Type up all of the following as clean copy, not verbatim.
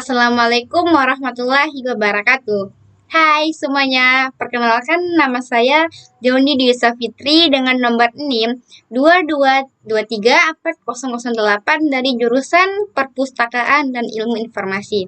Assalamualaikum warahmatullahi wabarakatuh. Hai semuanya, perkenalkan nama saya Joni Dwi Safitri dengan nomor NIM 22234008 dari jurusan Perpustakaan dan Ilmu Informasi.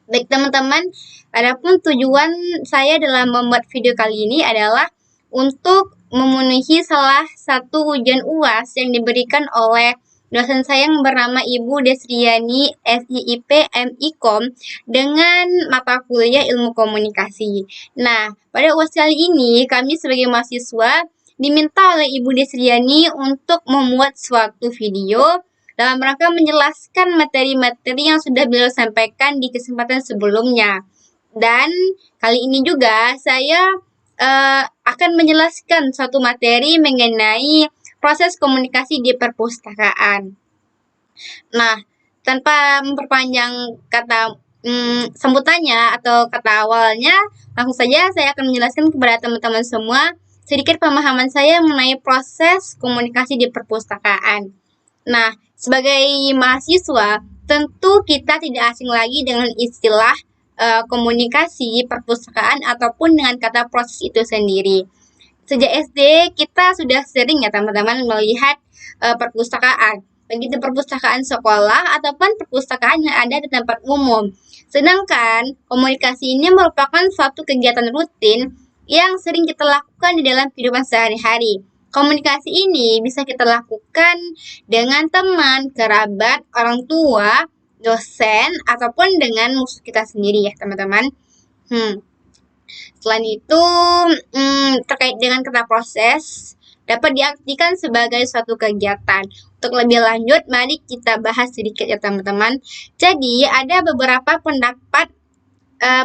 Baik teman-teman, adapun tujuan saya dalam membuat video kali ini adalah untuk memenuhi salah satu ujian UAS yang diberikan oleh dosen saya yang bernama Ibu Desriani SIIP MIKOM dengan mata kuliah Ilmu Komunikasi. Nah, pada UAS kali ini kami sebagai mahasiswa diminta oleh Ibu Desriani untuk membuat suatu video dalam rangka menjelaskan materi-materi yang sudah beliau sampaikan di kesempatan sebelumnya. Dan kali ini juga saya akan menjelaskan suatu materi mengenai proses komunikasi di perpustakaan. Nah, tanpa memperpanjang kata sambutannya atau kata awalnya, langsung saja saya akan menjelaskan kepada teman-teman semua sedikit pemahaman saya mengenai proses komunikasi di perpustakaan. Nah, sebagai mahasiswa, tentu kita tidak asing lagi dengan istilah komunikasi perpustakaan ataupun dengan kata proses itu sendiri. Sejak SD kita sudah sering ya teman-teman melihat perpustakaan, baik itu perpustakaan sekolah ataupun perpustakaan yang ada di tempat umum. Sedangkan komunikasi ini merupakan suatu kegiatan rutin yang sering kita lakukan di dalam kehidupan sehari-hari. Komunikasi ini bisa kita lakukan dengan teman, kerabat, orang tua, dosen, ataupun dengan musuh kita sendiri ya teman-teman. Selain itu, terkait dengan kata proses, dapat diartikan sebagai suatu kegiatan. Untuk lebih lanjut, mari kita bahas sedikit ya teman-teman. Jadi, ada beberapa pendapat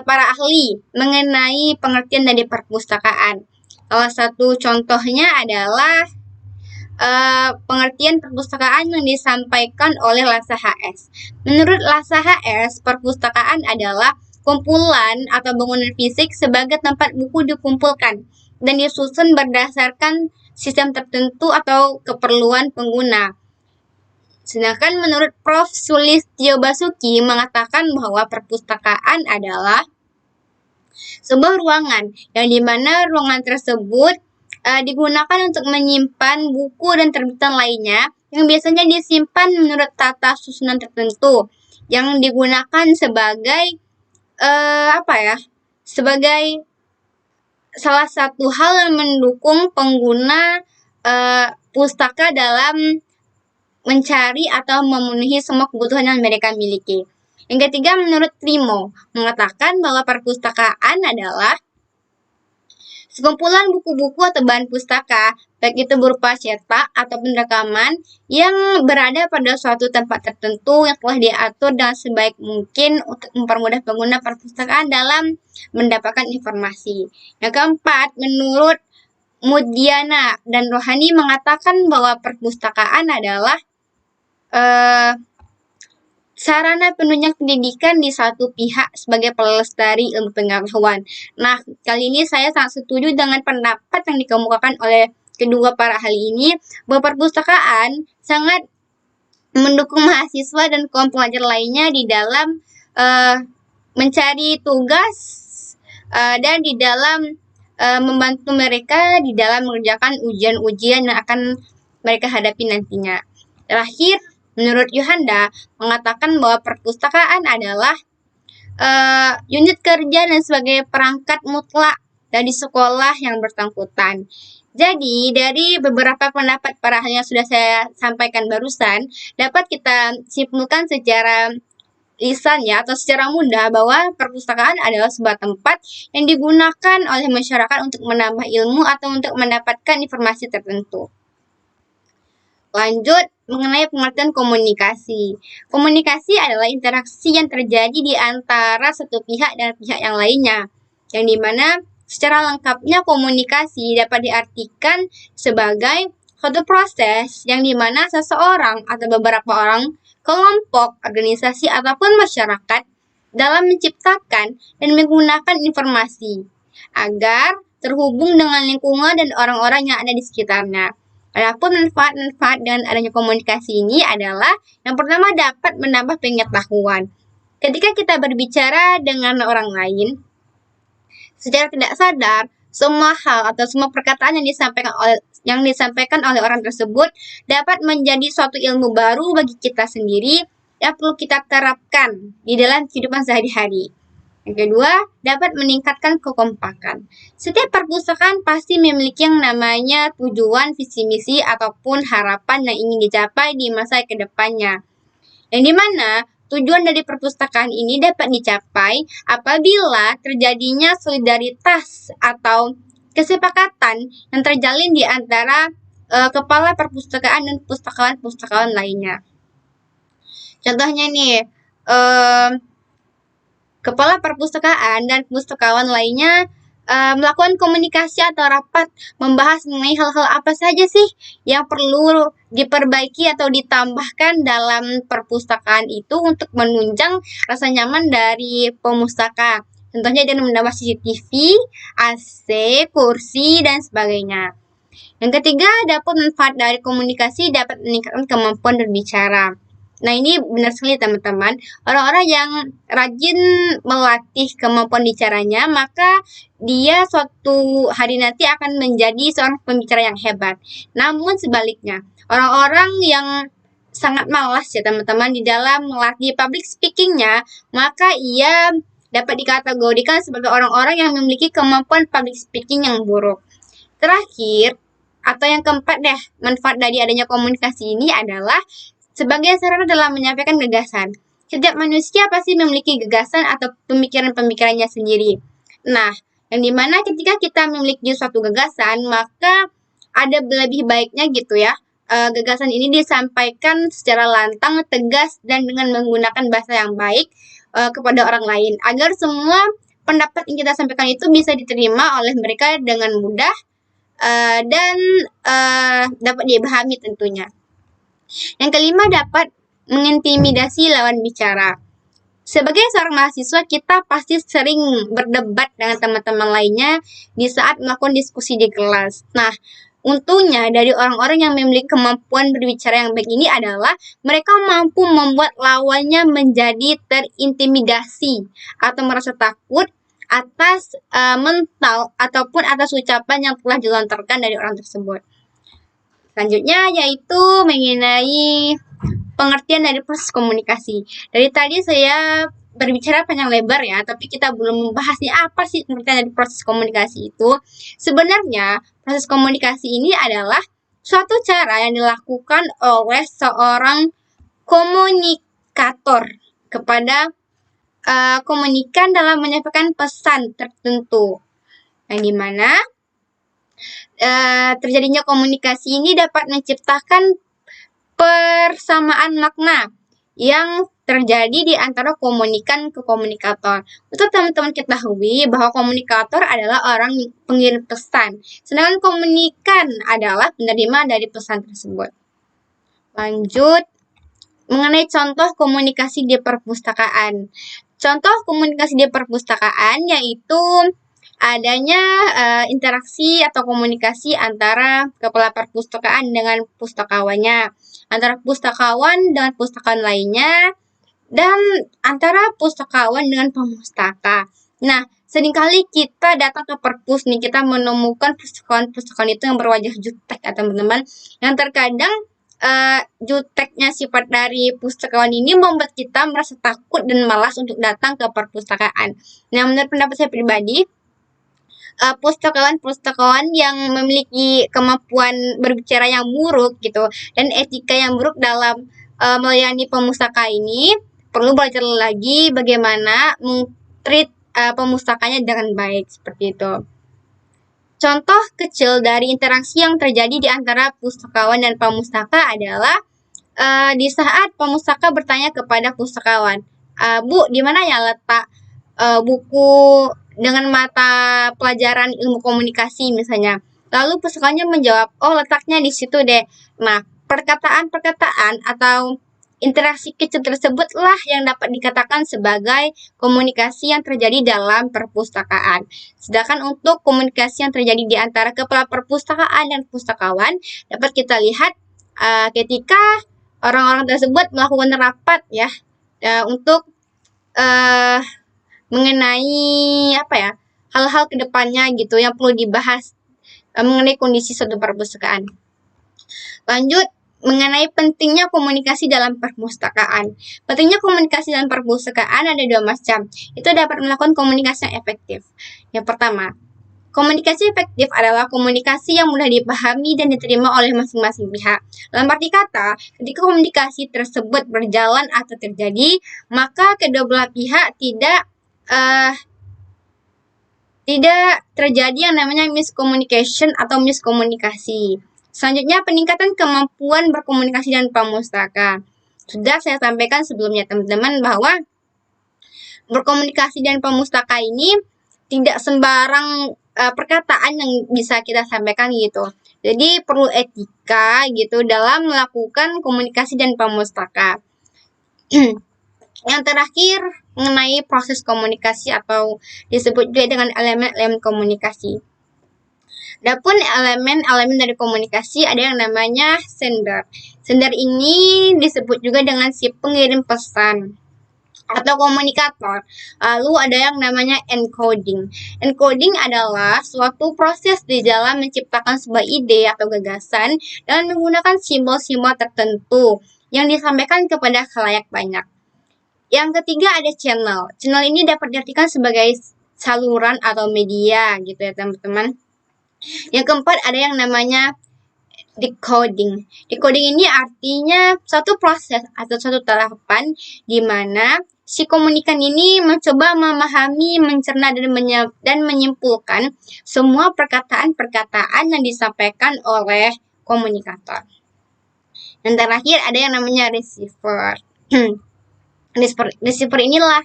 para ahli mengenai pengertian dari perpustakaan. Salah satu contohnya adalah pengertian perpustakaan yang disampaikan oleh Lasa HS. Menurut Lasa HS, perpustakaan adalah kumpulan atau bangunan fisik sebagai tempat buku dikumpulkan dan disusun berdasarkan sistem tertentu atau keperluan pengguna. Sedangkan menurut Prof. Sulistyo Basuki mengatakan bahwa perpustakaan adalah sebuah ruangan yang dimana ruangan tersebut digunakan untuk menyimpan buku dan terbitan lainnya yang biasanya disimpan menurut tata susunan tertentu yang digunakan sebagai sebagai salah satu hal yang mendukung pengguna pustaka dalam mencari atau memenuhi semua kebutuhan yang mereka miliki. Yang ketiga, menurut Trimo, mengatakan bahwa perpustakaan adalah sekumpulan buku-buku atau bahan pustaka, baik itu berupa cetak ataupun rekaman, yang berada pada suatu tempat tertentu yang telah diatur dengan sebaik mungkin untuk mempermudah pengguna perpustakaan dalam mendapatkan informasi. Yang keempat, menurut Mudiana dan Rohani mengatakan bahwa perpustakaan adalah sarana penunjang pendidikan di satu pihak sebagai pelestari ilmu pengetahuan. Nah, kali ini saya sangat setuju dengan pendapat yang dikemukakan oleh kedua para ahli ini bahwa perpustakaan sangat mendukung mahasiswa dan kaum pelajar lainnya di dalam mencari tugas dan di dalam membantu mereka di dalam mengerjakan ujian-ujian yang akan mereka hadapi nantinya. Terakhir, menurut Yohanda mengatakan bahwa perpustakaan adalah unit kerja dan sebagai perangkat mutlak dari sekolah yang bersangkutan. Jadi, dari beberapa pendapat para ahli yang sudah saya sampaikan barusan, dapat kita simpulkan secara lisan ya atau secara mudah bahwa perpustakaan adalah sebuah tempat yang digunakan oleh masyarakat untuk menambah ilmu atau untuk mendapatkan informasi tertentu. Lanjut, mengenai pengertian komunikasi. Komunikasi adalah interaksi yang terjadi di antara satu pihak dan pihak yang lainnya, yang dimana secara lengkapnya komunikasi dapat diartikan sebagai suatu proses yang dimana seseorang atau beberapa orang, kelompok, organisasi, ataupun masyarakat dalam menciptakan dan menggunakan informasi agar terhubung dengan lingkungan dan orang-orang yang ada di sekitarnya. Adapun manfaat-manfaat dengan adanya komunikasi ini adalah yang pertama dapat menambah pengetahuan. Ketika kita berbicara dengan orang lain, secara tidak sadar, semua hal atau semua perkataan yang disampaikan oleh orang tersebut dapat menjadi suatu ilmu baru bagi kita sendiri yang perlu kita terapkan di dalam kehidupan sehari-hari. Yang kedua, dapat meningkatkan kekompakan. Setiap perpustakaan pasti memiliki yang namanya tujuan, visi misi, ataupun harapan yang ingin dicapai di masa kedepannya. Yang dimana tujuan dari perpustakaan ini dapat dicapai apabila terjadinya solidaritas atau kesepakatan yang terjalin di antara kepala perpustakaan dan pustakawan-pustakawan lainnya. Contohnya nih, kepala perpustakaan dan pustakawan lainnya melakukan komunikasi atau rapat membahas mengenai hal-hal apa saja sih yang perlu diperbaiki atau ditambahkan dalam perpustakaan itu untuk menunjang rasa nyaman dari pemustaka. Contohnya dengan menambah CCTV, AC, kursi, dan sebagainya. Yang ketiga, dapat manfaat dari komunikasi dapat meningkatkan kemampuan berbicara. Nah, ini benar sekali teman-teman. Orang-orang yang rajin melatih kemampuan bicaranya, maka dia suatu hari nanti akan menjadi seorang pembicara yang hebat. Namun sebaliknya, orang-orang yang sangat malas ya teman-teman di dalam melatih public speakingnya, maka ia dapat dikategorikan sebagai orang-orang yang memiliki kemampuan public speaking yang buruk. Terakhir, atau yang keempat deh, manfaat dari adanya komunikasi ini adalah sebagai sarana dalam menyampaikan gagasan. Setiap manusia pasti memiliki gagasan atau pemikiran-pemikirannya sendiri. Nah, yang dimana ketika kita memiliki suatu gagasan, maka ada lebih baiknya gitu ya, gagasan ini disampaikan secara lantang, tegas, dan dengan menggunakan bahasa yang baik kepada orang lain, agar semua pendapat yang kita sampaikan itu bisa diterima oleh mereka dengan mudah dan dapat dipahami tentunya. Yang kelima, dapat mengintimidasi lawan bicara. Sebagai seorang mahasiswa, kita pasti sering berdebat dengan teman-teman lainnya di saat melakukan diskusi di kelas. Nah, untungnya dari orang-orang yang memiliki kemampuan berbicara yang baik ini adalah mereka mampu membuat lawannya menjadi terintimidasi atau merasa takut atas mental ataupun atas ucapan yang telah dilontarkan dari orang tersebut. Selanjutnya yaitu mengenai pengertian dari proses komunikasi. Dari tadi saya berbicara panjang lebar ya, tapi kita belum membahas nih apa sih pengertian dari proses komunikasi itu. Sebenarnya proses komunikasi ini adalah suatu cara yang dilakukan oleh seorang komunikator kepada komunikan dalam menyampaikan pesan tertentu. Yang dimana terjadinya komunikasi ini dapat menciptakan persamaan makna yang terjadi di antara komunikan ke komunikator. Untuk teman-teman ketahui bahwa komunikator adalah orang pengirim pesan, sedangkan komunikan adalah penerima dari pesan tersebut. Lanjut, mengenai contoh komunikasi di perpustakaan. Contoh komunikasi di perpustakaan yaitu adanya interaksi atau komunikasi antara kepala perpustakaan dengan pustakawannya, antara pustakawan dengan pustakawan lainnya, dan antara pustakawan dengan pemustaka. Nah, seringkali kita datang ke perpus nih, kita menemukan pustakawan-pustakawan itu yang berwajah jutek ya teman-teman, yang terkadang juteknya sifat dari pustakawan ini membuat kita merasa takut dan malas untuk datang ke perpustakaan. Nah, menurut pendapat saya pribadi, pustakawan-pustakawan yang memiliki kemampuan berbicara yang buruk gitu dan etika yang buruk dalam melayani pemustaka ini perlu belajar lagi bagaimana treat pemustakanya dengan baik seperti itu. Contoh kecil dari interaksi yang terjadi di antara pustakawan dan pemustaka adalah di saat pemustaka bertanya kepada pustakawan, Bu, di mana ya letak buku dengan mata pelajaran ilmu komunikasi misalnya. Lalu pustakawanya menjawab, oh letaknya di situ deh. Nah, perkataan-perkataan atau interaksi kecil tersebutlah yang dapat dikatakan sebagai komunikasi yang terjadi dalam perpustakaan. Sedangkan untuk komunikasi yang terjadi di antara kepala perpustakaan dan pustakawan dapat kita lihat ketika orang-orang tersebut melakukan rapat ya untuk mengenai hal-hal kedepannya gitu yang perlu dibahas mengenai kondisi suatu perpustakaan. Lanjut, mengenai pentingnya komunikasi dalam perpustakaan. Pentingnya komunikasi dalam perpustakaan ada 2 macam. Itu dapat melakukan komunikasi yang efektif. Yang pertama, komunikasi efektif adalah komunikasi yang mudah dipahami dan diterima oleh masing-masing pihak. Dalam arti kata, ketika komunikasi tersebut berjalan atau terjadi, maka kedua belah pihak tidak terjadi yang namanya miscommunication atau miskomunikasi. Selanjutnya, peningkatan kemampuan berkomunikasi dan pemustaka. Sudah saya sampaikan sebelumnya teman-teman bahwa berkomunikasi dan pemustaka ini tidak sembarang perkataan yang bisa kita sampaikan gitu. Jadi perlu etika gitu dalam melakukan komunikasi dan pemustaka. Yang terakhir, mengenai proses komunikasi atau disebut juga dengan elemen-elemen komunikasi. Adapun elemen-elemen dari komunikasi ada yang namanya sender. Sender ini disebut juga dengan si pengirim pesan atau komunikator. Lalu ada yang namanya encoding. Encoding adalah suatu proses di dalam menciptakan sebuah ide atau gagasan dengan menggunakan simbol-simbol tertentu yang disampaikan kepada khalayak banyak. Yang ketiga ada channel. Channel ini dapat diartikan sebagai saluran atau media gitu ya teman-teman. Yang keempat ada yang namanya decoding. Decoding ini artinya suatu proses atau suatu tahapan di mana si komunikan ini mencoba memahami, mencerna dan menyimpulkan semua perkataan-perkataan yang disampaikan oleh komunikator. Dan terakhir ada yang namanya receiver. Receiver inilah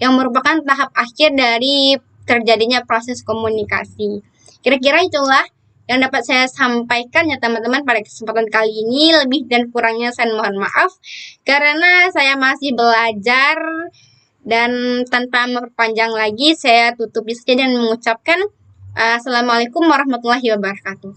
yang merupakan tahap akhir dari terjadinya proses komunikasi. Kira-kira itulah yang dapat saya sampaikan ya teman-teman pada kesempatan kali ini. Lebih dan kurangnya saya mohon maaf karena saya masih belajar. Dan tanpa memperpanjang lagi, saya tutup di sini dan mengucapkan Assalamualaikum warahmatullahi wabarakatuh.